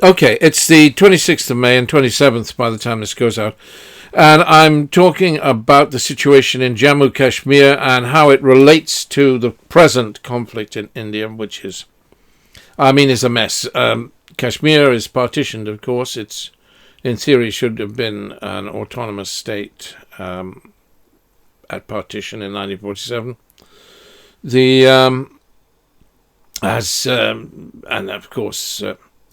Okay, it's the 26th of May and 27th by the time this goes out. And I'm talking about the situation in Jammu Kashmir and how it relates to the present conflict in India, which is a mess. Kashmir is partitioned, of course. It's, in theory, should have been an autonomous state at partition in 1947. And of course,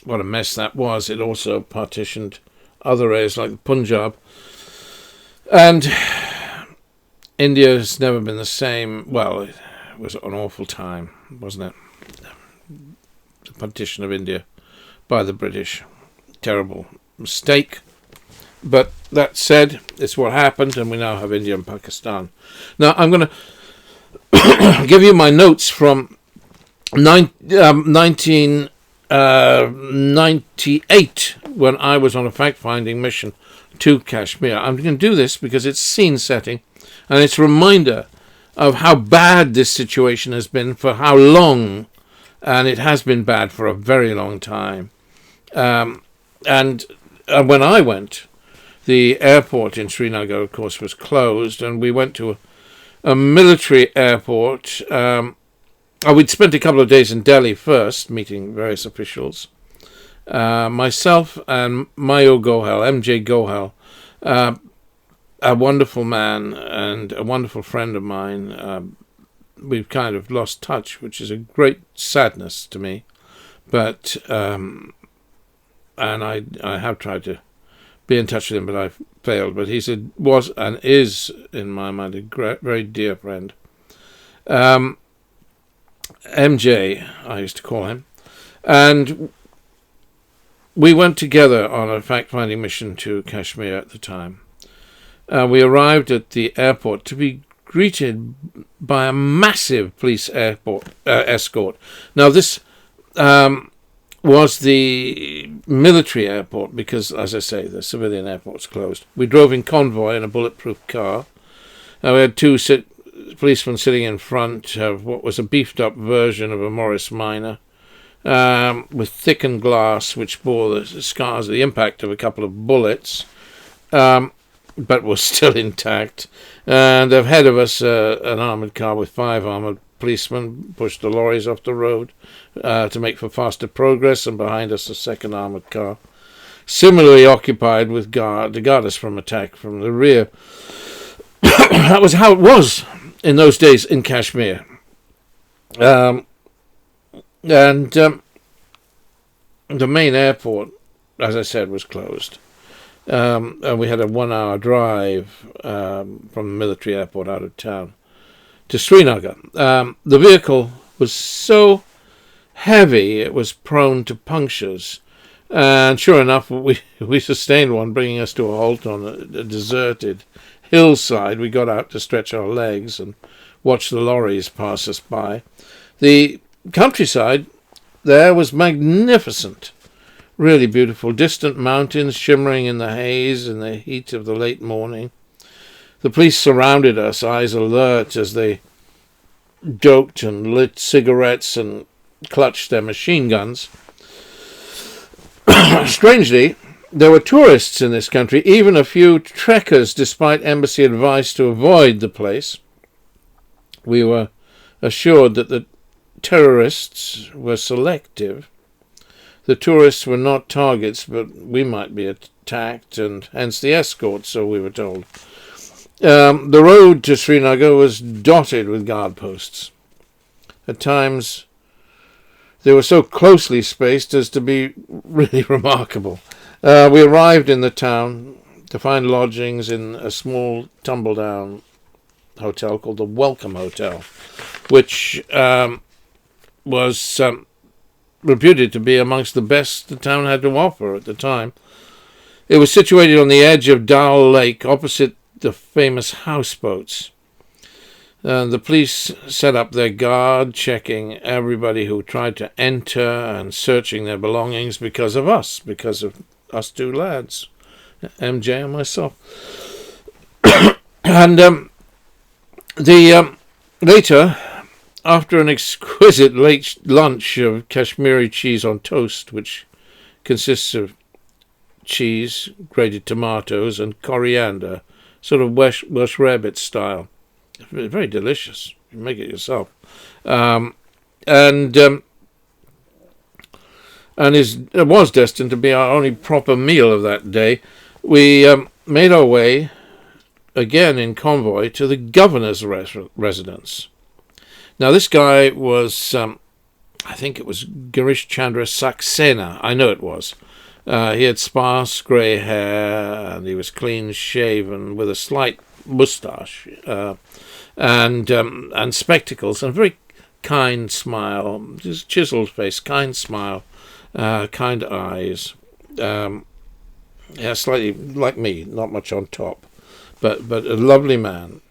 what a mess that was. It also partitioned other areas like the Punjab. And India's never been the same. Well, it was an awful time, wasn't it? The partition of India by the British. Terrible mistake. But that said, it's what happened, and we now have India and Pakistan. Now, I'm going to give you my notes from 1998 when I was on a fact-finding mission to Kashmir. I'm going to do this because it's scene setting, and it's a reminder of how bad this situation has been for how long, and it has been bad for a very long time. And when I went, the airport in Srinagar, of course, was closed, and we went to a military airport. We'd spent a couple of days in Delhi first, meeting various officials. Myself and Mayo Gohel, MJ Gohel, a wonderful man and a wonderful friend of mine. We've kind of lost touch, which is a great sadness to me. But and I have tried to be in touch with him, but I've failed. But was and is, in my mind, a very dear friend. MJ, I used to call him. And we went together on a fact-finding mission to Kashmir at the time. We arrived at the airport to be greeted by a massive police escort. Now, this was the military airport because, as I say, the civilian airport's closed. We drove in convoy in a bulletproof car. We had two policemen sitting in front of what was a beefed-up version of a Morris Minor, with thickened glass which bore the scars of the impact of a couple of bullets, but was still intact. And ahead of us, an armoured car with 5 armoured policemen pushed the lorries off the road to make for faster progress, and behind us a second armoured car, similarly occupied with to guard us from attack from the rear. That was how it was in those days in Kashmir. And the main airport, as I said, was closed. And we had a 1-hour drive from the military airport out of town to Srinagar. The vehicle was so heavy it was prone to punctures. And sure enough, we sustained one, bringing us to a halt on a deserted hillside. We got out to stretch our legs and watch the lorries pass us by. The countryside there was magnificent, really beautiful. Distant mountains shimmering in the haze in the heat of the late morning. The police surrounded us, eyes alert, as they joked and lit cigarettes and clutched their machine guns. Strangely, there were tourists in this country, even a few trekkers, despite embassy advice to avoid the place. We were assured that the terrorists were selective. The tourists were not targets, but we might be attacked, and hence the escort, so we were told. The road to Srinagar was dotted with guard posts. At times, they were so closely spaced as to be really remarkable. We arrived in the town to find lodgings in a small tumble-down hotel called the Welcome Hotel, which was reputed to be amongst the best the town had to offer at the time. It was situated on the edge of Dal Lake, opposite the famous houseboats. The police set up their guard, checking everybody who tried to enter and searching their belongings because of us two lads, MJ and myself. And later, after an exquisite late lunch of Kashmiri cheese on toast, which consists of cheese, grated tomatoes, and coriander, sort of Welsh rarebit style. It's very delicious. You make it yourself. It was destined to be our only proper meal of that day. We made our way, again in convoy, to the governor's residence. Now, this guy was, I think it was Girish Chandra Saxena. I know it was. He had sparse grey hair, and he was clean-shaven with a slight moustache, and spectacles, and a very kind smile, just chiseled face, kind smile, kind eyes. Slightly like me, not much on top, but a lovely man.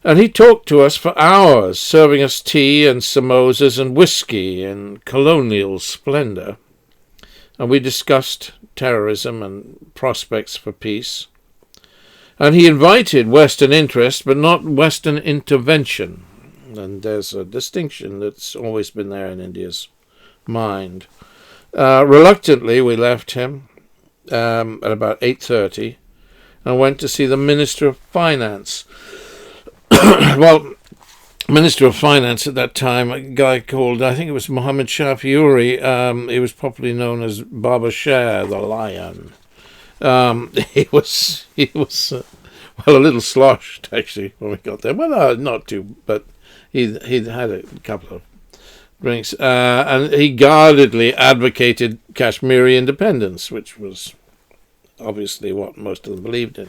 And he talked to us for hours, serving us tea and samosas and whiskey in colonial splendour. And we discussed terrorism and prospects for peace. And he invited Western interest, but not Western intervention. And there's a distinction that's always been there in India's mind. Reluctantly, we left him at about 8:30 and went to see the Minister of Finance. Well, Minister of Finance at that time, a guy called, I think it was Muhammad Shafiuri. He was popularly known as Baba Sher, the Lion. He was a little sloshed, actually, when we got there. Well, not too, but he'd had a couple of drinks. And he guardedly advocated Kashmiri independence, which was obviously what most of them believed in.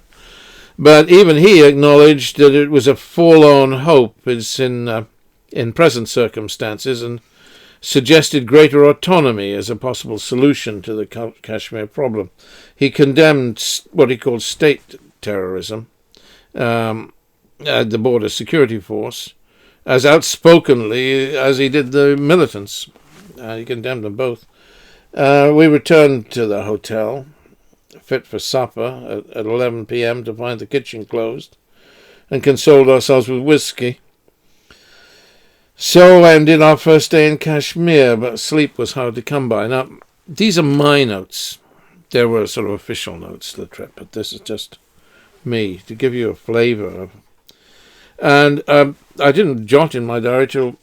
But even he acknowledged that it was a forlorn hope in present circumstances, and suggested greater autonomy as a possible solution to the Kashmir problem. He condemned what he called state terrorism, the border security force, as outspokenly as he did the militants. He condemned them both. We returned to the hotel, fit for supper, at 11 p.m. to find the kitchen closed, and consoled ourselves with whiskey. So ended our first day in Kashmir, but sleep was hard to come by. Now, these are my notes. There were sort of official notes to the trip, but this is just me, to give you a flavour of. And I didn't jot in my diary till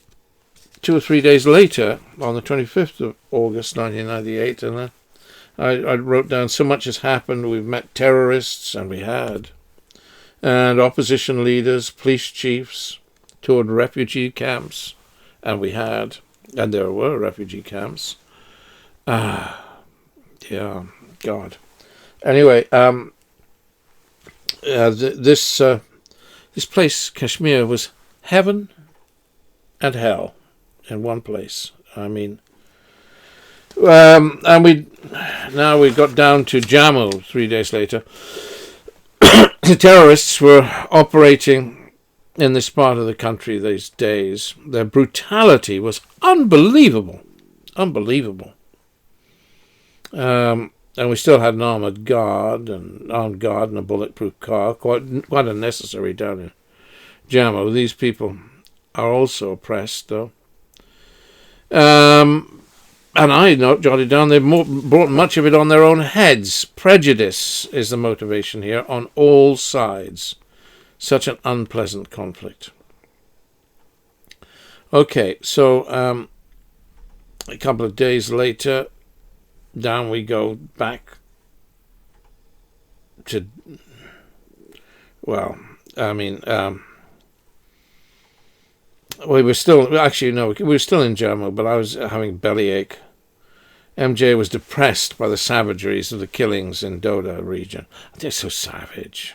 2 or 3 days later, on the 25th of August 1998, and I wrote down, so much has happened. We've met terrorists, and we had, and opposition leaders, police chiefs, toured refugee camps, and we had, and there were refugee camps. Yeah, God. Anyway, this place, Kashmir, was heaven and hell in one place. I mean, and we got down to Jammu 3 days later. The terrorists were operating in this part of the country these days. Their brutality was unbelievable. And we still had an armed guard and a bulletproof car, quite unnecessary down in Jammu. These people are also oppressed, though. And I jotted down, they've brought much of it on their own heads. Prejudice is the motivation here on all sides. Such an unpleasant conflict. Okay, so a couple of days later, down we go back to, well, I mean, we were still in Jammu, but I was having bellyache. MJ was depressed by the savageries of the killings in Doda region. They're so savage.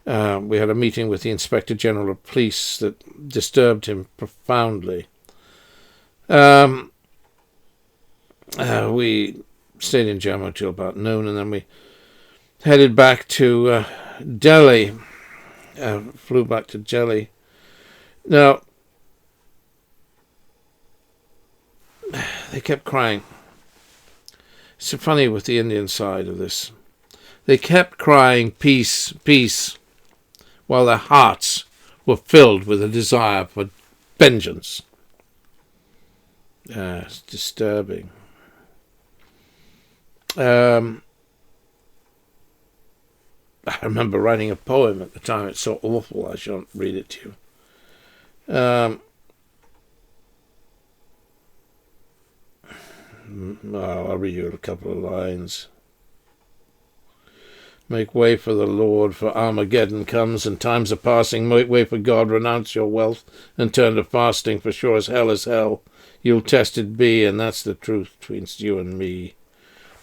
We had a meeting with the Inspector General of Police that disturbed him profoundly. We stayed in Jammu till about noon, and then we headed back to Delhi. Flew back to Delhi. Now, they kept crying. It's so funny with the Indian side of this. They kept crying, peace, peace, while their hearts were filled with a desire for vengeance. It's disturbing. I remember writing a poem at the time. It's so awful I shan't read it to you. I'll read you a couple of lines. Make way for the Lord, for Armageddon comes, and times are passing. Make way for God, renounce your wealth, and turn to fasting, for sure as hell is hell. You'll tested be, and that's the truth betwixt you and me.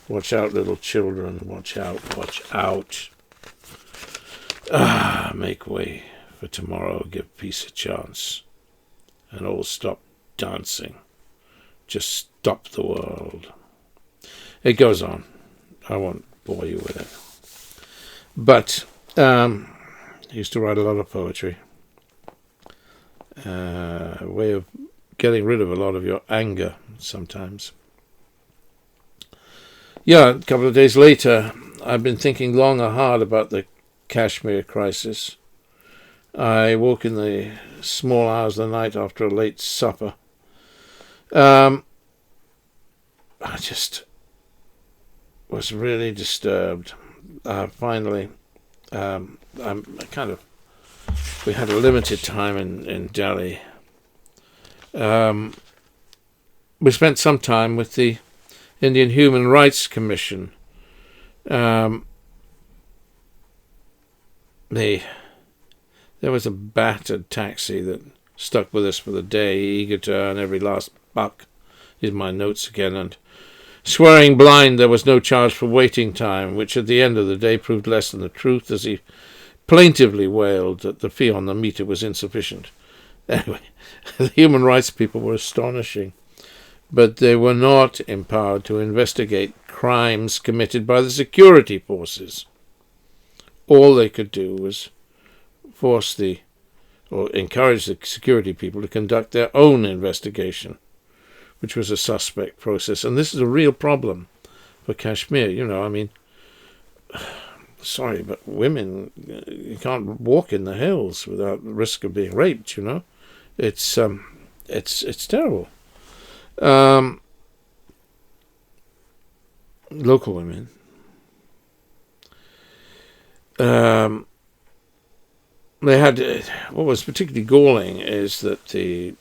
Watch out, little children, watch out, watch out. Make way for tomorrow, give peace a chance, and all stop dancing. Just stop the world. It goes on. I won't bore you with it. But I used to write a lot of poetry. A way of getting rid of a lot of your anger sometimes. Yeah, a couple of days later, I've been thinking long and hard about the Kashmir crisis. I woke in the small hours of the night after a late supper. I just was really disturbed. Finally, we had a limited time in Delhi. We spent some time with the Indian Human Rights Commission. There was a battered taxi that stuck with us for the day, eager to earn every last buck. Here's my notes again, and swearing blind there was no charge for waiting time, which at the end of the day proved less than the truth, as he plaintively wailed that the fee on the meter was insufficient. Anyway, the human rights people were astonishing, but they were not empowered to investigate crimes committed by the security forces. All they could do was encourage the security people to conduct their own investigation, which was a suspect process. And this is a real problem for Kashmir. Sorry, but women, you can't walk in the hills without the risk of being raped, It's terrible. Local women. They had, what was particularly galling is that the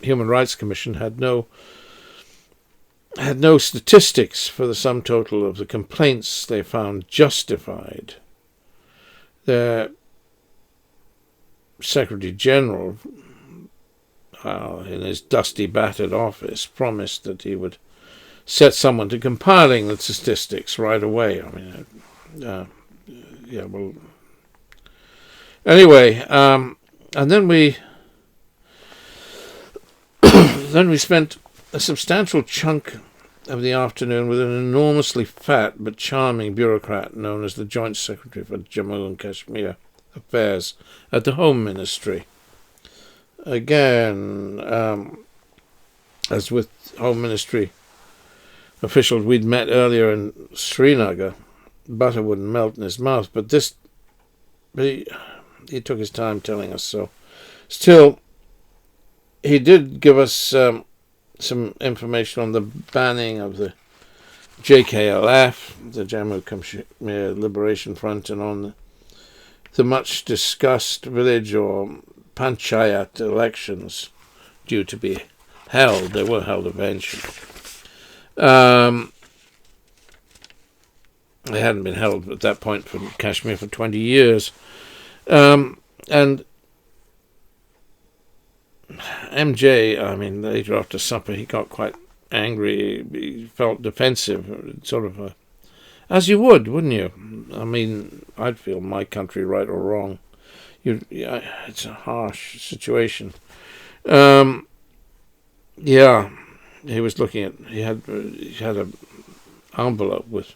Human Rights Commission had no statistics for the sum total of the complaints they found justified. Their Secretary General, in his dusty, battered office, promised that he would set someone to compiling the statistics right away. Anyway, and then we spent a substantial chunk of the afternoon with an enormously fat but charming bureaucrat known as the Joint Secretary for Jammu and Kashmir Affairs at the Home Ministry. Again, as with Home Ministry officials we'd met earlier in Srinagar, butter wouldn't melt in his mouth, but he took his time telling us so. Still, he did give us some information on the banning of the JKLF, the Jammu Kashmir Liberation Front, and on the much discussed village or panchayat elections due to be held. They were held eventually. They hadn't been held at that point for Kashmir for 20 years. And MJ, later after supper, he got quite angry. He felt defensive, sort of as you would, wouldn't you? I'd feel my country right or wrong. It's a harsh situation. He was looking at. He had an envelope with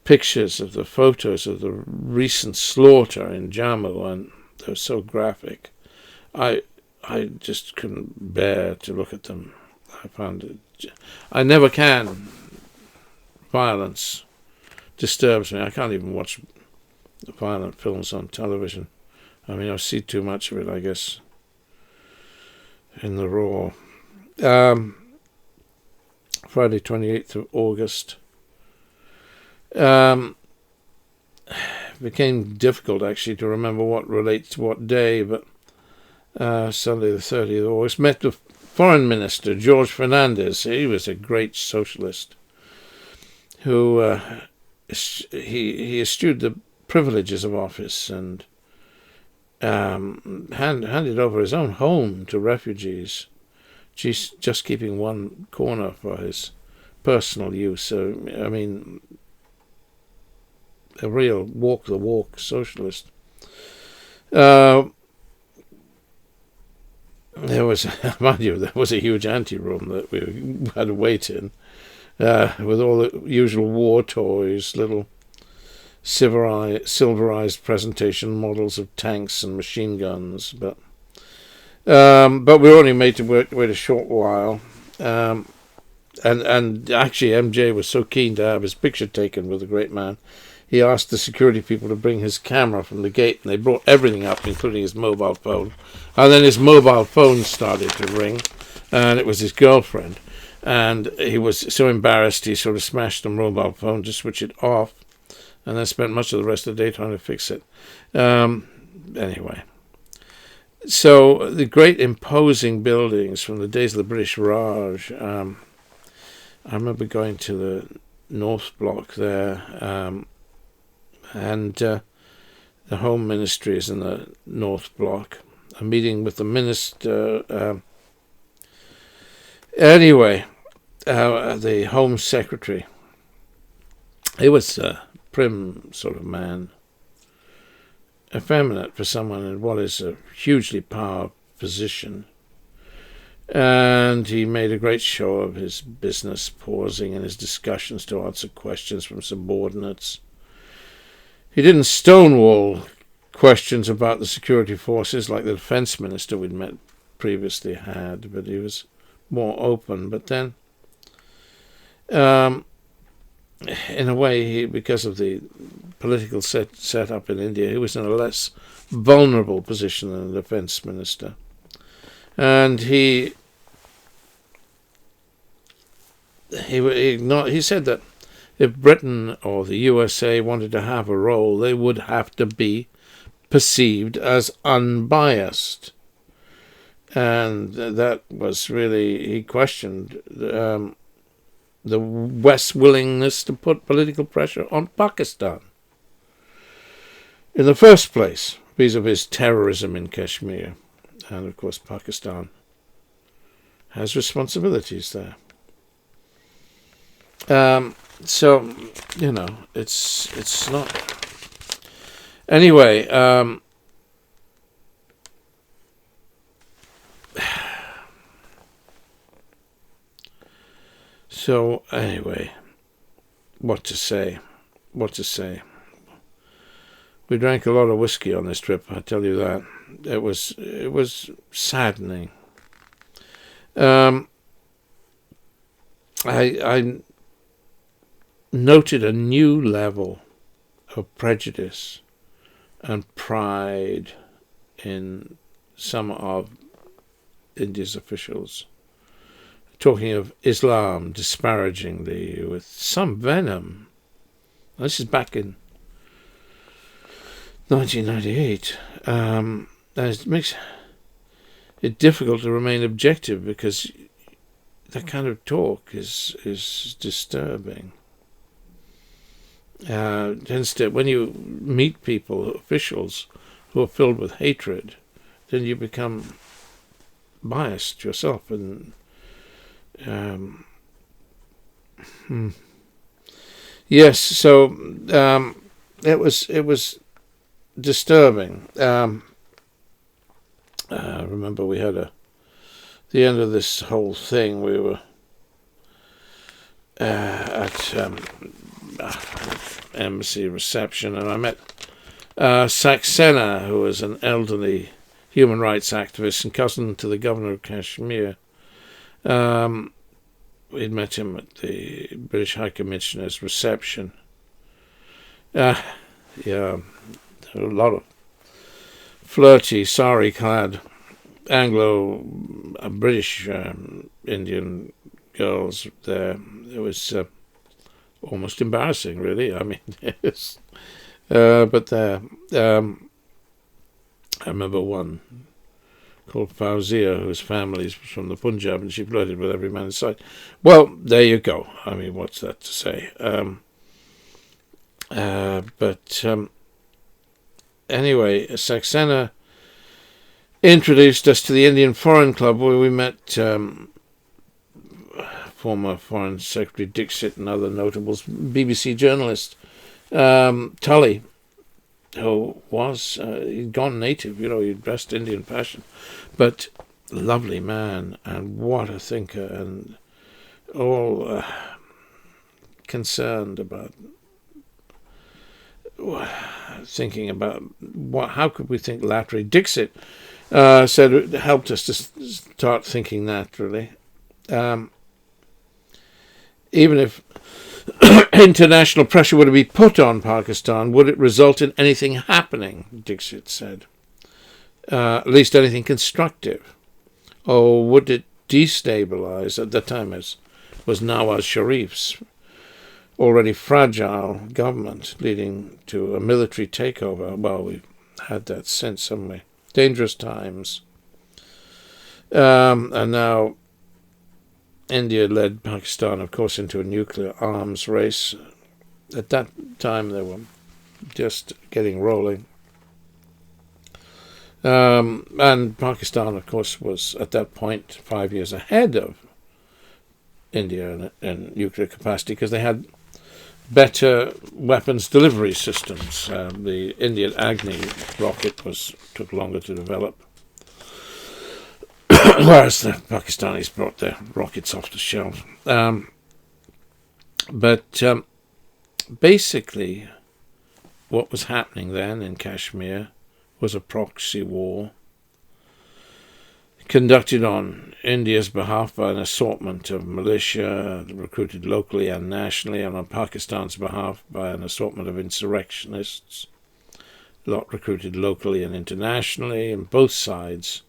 pictures of the photos of the recent slaughter in Jammu, and they were so graphic. I just couldn't bear to look at them. I found it. I never can. Violence disturbs me. I can't even watch violent films on television. I see too much of it, I guess, in the raw. Friday, 28th of August. it became difficult actually to remember what relates to what day, but Sunday the 30th of August, met the Foreign Minister, George Fernandez. He was a great socialist who he eschewed the privileges of office and handed over his own home to refugees, just keeping one corner for his personal use. So, I mean, a real walk the walk socialist. There was, mind you, there was a huge ante-room that we had to wait in, with all the usual war toys, little silverized presentation models of tanks and machine guns, but we were only made to wait a short while, and actually MJ was so keen to have his picture taken with the great man, he asked the security people to bring his camera from the gate, and they brought everything up, including his mobile phone. And then his mobile phone started to ring, and it was his girlfriend. And he was so embarrassed, he sort of smashed the mobile phone to switch it off, and then spent much of the rest of the day trying to fix it. Anyway. So the great imposing buildings from the days of the British Raj, I remember going to the North Block there, and the Home Ministry is in the North Block. A meeting with the minister. The Home Secretary. He was a prim sort of man, effeminate for someone in what is a hugely powerful position. And he made a great show of his business, pausing in his discussions to answer questions from subordinates. He didn't stonewall questions about the security forces like the defense minister we'd met previously had, but he was more open. But then, in a way, because of the political set up in India, he was in a less vulnerable position than the defense minister. And he said that if Britain or the USA wanted to have a role, they would have to be perceived as unbiased. And that was really, he questioned the West's willingness to put political pressure on Pakistan. In the first place, vis-a-vis terrorism in Kashmir. And of course Pakistan has responsibilities there. So, you know, it's not... Anyway, what to say? We drank a lot of whiskey on this trip, I tell you that. It was saddening. I noted a new level of prejudice and pride in some of India's officials, talking of Islam disparagingly with some venom. This is back in 1998. And it makes it difficult to remain objective because that kind of talk is disturbing. Instead, when you meet people, officials, who are filled with hatred, then you become biased yourself. And yes, so it was disturbing. I remember we had the end of this whole thing. We were at embassy reception, and I met Saxena, who was an elderly human rights activist and cousin to the governor of Kashmir. We'd met him at the British High Commissioner's reception. Yeah, there were a lot of flirty, sari-clad Anglo-British Indian girls there. It was almost embarrassing, really. I mean, yes. But I remember one called Fauzia, whose family is from the Punjab, and she flirted with every man in sight. Well, there you go. I mean, what's that to say? Anyway, Saxena introduced us to the Indian Foreign Club, where we met former Foreign Secretary Dixit and other notables, BBC journalist Tully, who was, he'd gone native, he'd dressed Indian fashion, but lovely man, and what a thinker, and all concerned about thinking about how could we think laterally. Dixit said it helped us to start thinking naturally. Even if international pressure were to be put on Pakistan, would it result in anything happening? Dixit said. At least anything constructive. Or would it destabilize, at the time as was Nawaz Sharif's already fragile government, leading to a military takeover? Well, we've had that since, haven't we? Dangerous times. And now India led Pakistan, of course, into a nuclear arms race. At that time, they were just getting rolling. And Pakistan, of course, was at that point 5 years ahead of India in nuclear capacity because they had better weapons delivery systems. The Indian Agni rocket took longer to develop, whereas the Pakistanis brought their rockets off the shelf. But basically, what was happening then in Kashmir was a proxy war conducted on India's behalf by an assortment of militia recruited locally and nationally, and on Pakistan's behalf by an assortment of insurrectionists, a lot recruited locally and internationally, and both sides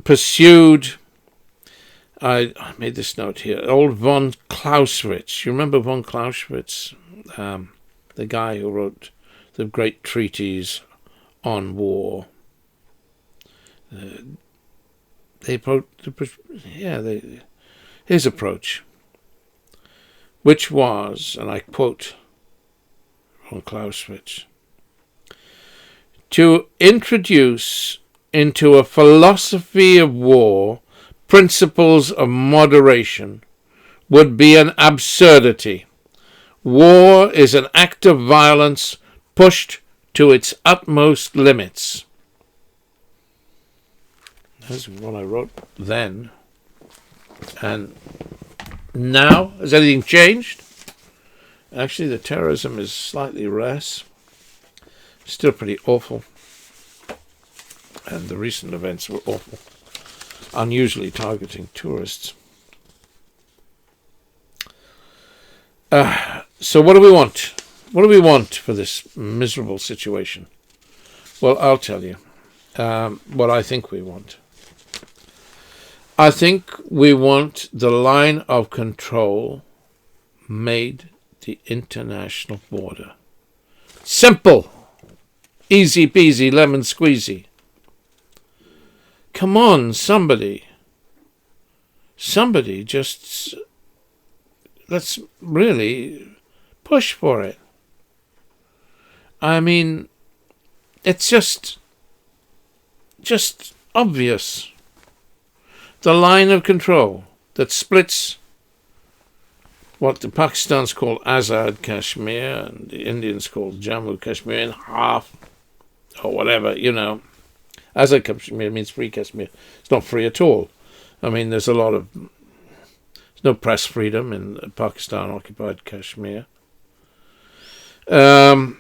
pursued, I made this note here, old von Clausewitz. You remember von Clausewitz? The guy who wrote the great treatise on war. His approach, which was, and I quote von Clausewitz, to introduce into a philosophy of war principles of moderation would be an absurdity. War is an act of violence pushed to its utmost limits. That's what I wrote then. And now, has anything changed? Actually, the terrorism is slightly less. Still pretty awful. And the recent events were awful. Unusually targeting tourists. So what do we want? What do we want for this miserable situation? Well, I'll tell you what I think we want. I think we want the line of control made the international border. Simple. Easy peasy, lemon squeezy. Come on, somebody just, let's really push for it. I mean, it's just obvious. The line of control that splits what the Pakistanis call Azad Kashmir and the Indians call Jammu Kashmir in half, or whatever, Azad Kashmir means free Kashmir. It's not free at all. I mean, there's no press freedom in Pakistan-occupied Kashmir. The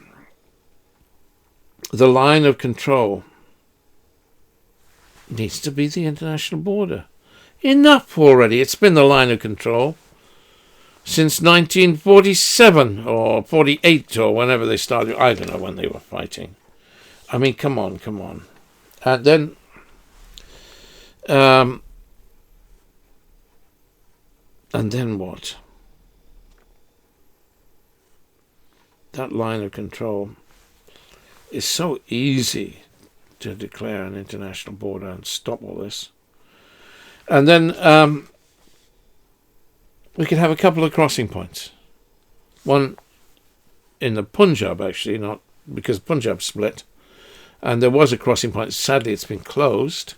line of control needs to be the international border. Enough already. It's been the line of control since 1947 or 48 or whenever they started. I don't know when they were fighting. I mean, come on. And then And then what? That line of control is so easy to declare an international border and stop all this. And then we could have a couple of crossing points. One in the Punjab, actually, not because Punjab split. And there was a crossing point. Sadly, it's been closed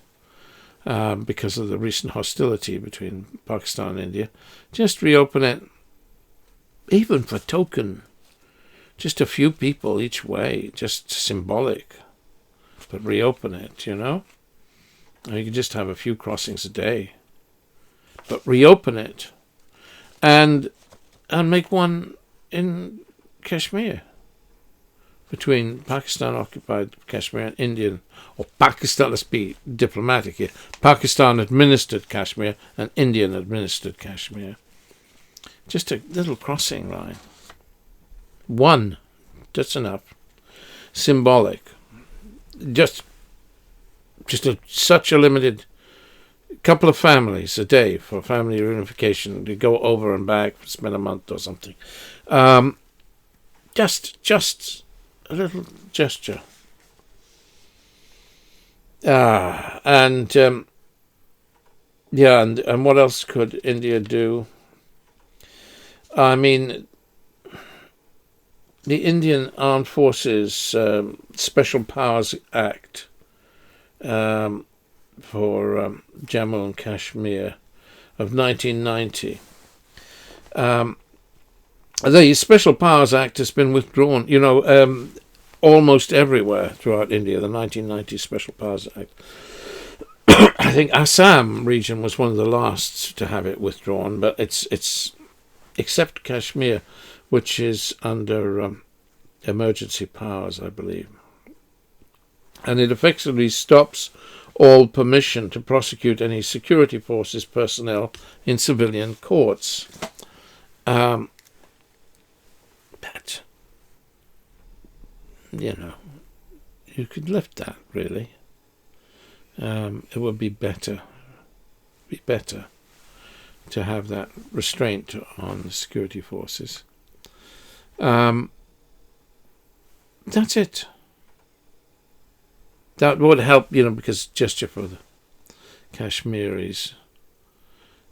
because of the recent hostility between Pakistan and India. Just reopen it, even for token. Just a few people each way, just symbolic. But reopen it, you know? And you can just have a few crossings a day. But reopen it. And make one in Kashmir. Between Pakistan-occupied Kashmir and Indian, or Pakistan, let's be diplomatic here, Pakistan-administered Kashmir and Indian-administered Kashmir. Just a little crossing line. One, that's enough. Symbolic. Just such a limited couple of families a day for family reunification to go over and back, spend a month or something. Just a little gesture. And what else could India do? I mean, the Indian Armed Forces Special Powers Act for Jammu and Kashmir of 1990. The Special Powers Act has been withdrawn, almost everywhere throughout India, the 1990 Special Powers Act. I think Assam region was one of the last to have it withdrawn, but it's except Kashmir, which is under emergency powers, I believe. And it effectively stops all permission to prosecute any security forces personnel in civilian courts. But, you could lift that, really. It would be better to have that restraint on the security forces. That's it. That would help, because gesture for the Kashmiris.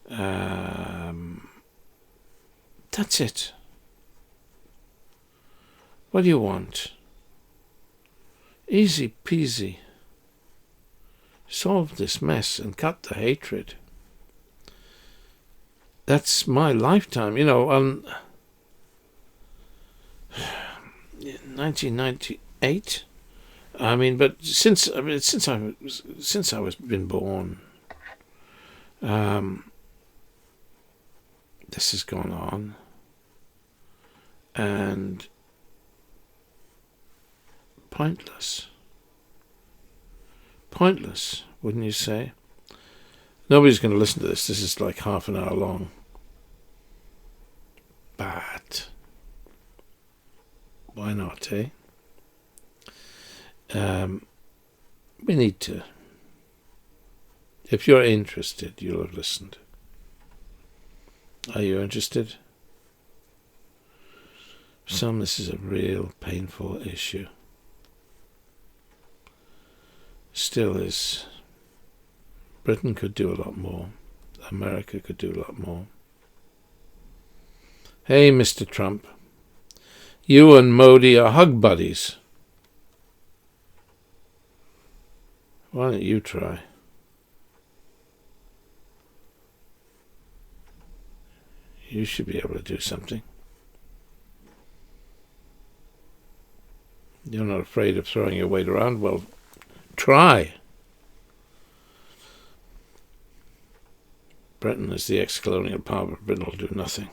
That's it. What do you want? Easy peasy. Solve this mess and cut the hatred. That's my lifetime, 1998. I mean, but since I was been born, this has gone on, and pointless, wouldn't you say? Nobody's going to listen to this. This is like half an hour long. But why not, eh? We need to. If you're interested, you'll have listened. Are you interested? For some, this is a real painful issue. Still is. Britain could do a lot more. America could do a lot more. Hey, Mr. Trump, you and Modi are hug buddies. Why don't you try? You should be able to do something. You're not afraid of throwing your weight around? Well, try. Britain is the ex-colonial power, but Britain will do nothing.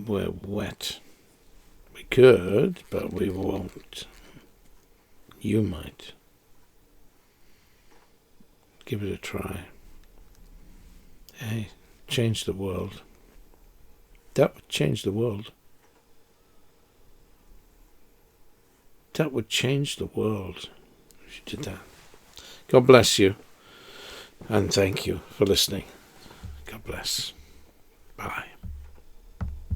We're wet. We could, but we won't. You might. Give it a try. Hey, change the world. That would change the world. That would change the world if you did that. God bless you, and thank you for listening. God bless. Bye.